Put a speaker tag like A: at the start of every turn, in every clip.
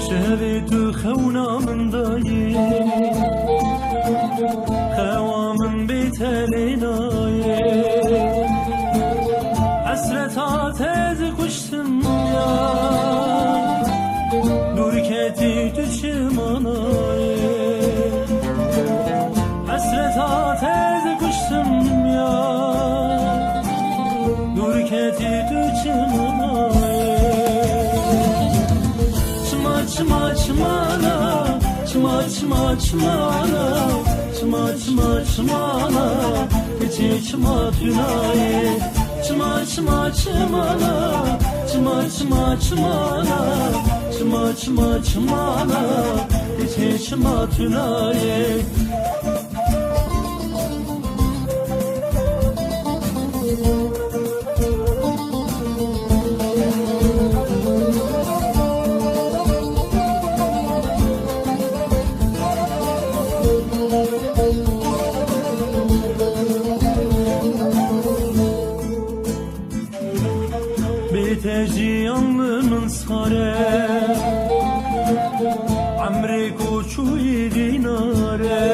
A: شهوی تو خونا من دایی خوا من بیتلینایی حسرتا تز کشتم یا نور کتی تو چمانایی حسرتا تز کشتم یا نور کتی تو چمانایی Çma çmana, çma çma çmana, çma çma çmana, keçi çma tünaye. Çma çma çmana, çma çma çmana, çma çma çmana, keçi çma tünaye. Biteci alnımın sare Amri koçuy dinare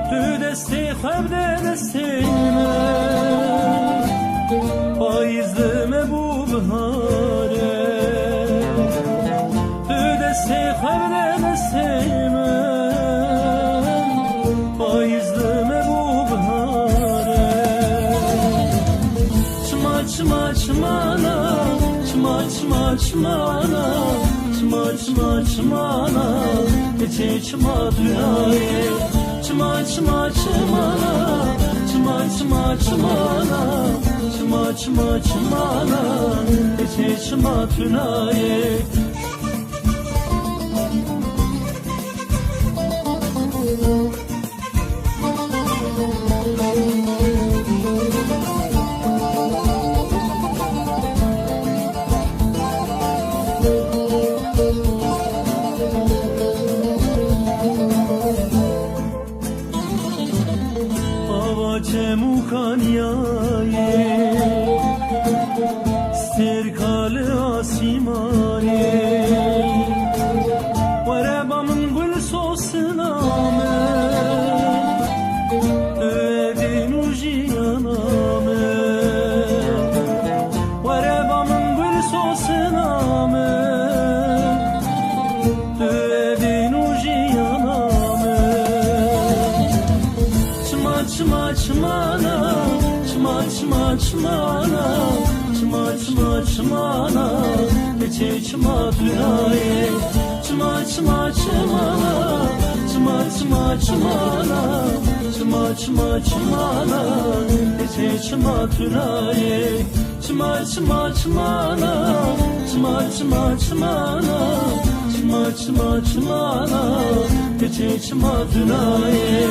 A: Tu desti xevde destime Faizlime bu bihare Tu desti xevde destime Faizlime bu bihare Çma çmana, çma çma çmana, çma çma çmana, keçi çma dünaye. Çma çma çmana, çma çma çmana, çma çma çmana, keçi çma dünaye. Mukanyaye sterkale asimare Varebamın gül sosiname Ödin ujiyaname Varebamın gül sosiname Ödin ujiyaname Çma çma çmana Çma çma çmana, çma çma çmana, keçi çma dünaye. Çma çma çmana, çma çma çmana, çma çma çmana, keçi çma dünaye. Çma çma çmana, çma çma çmana, çma çma çmana, keçi çma dünaye.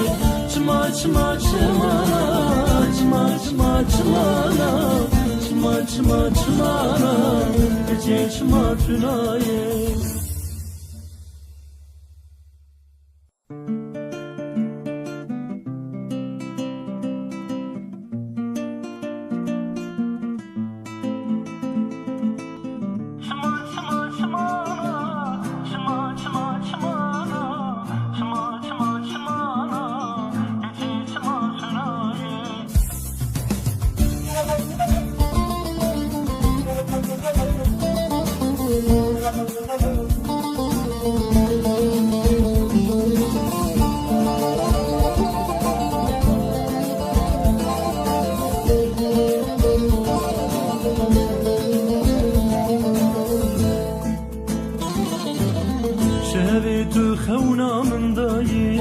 A: Çma çma çmana, çma çma çmana, çma çma çmana, keçi çma dünaye.
B: Thank you.
A: دوی تو خونا من دایی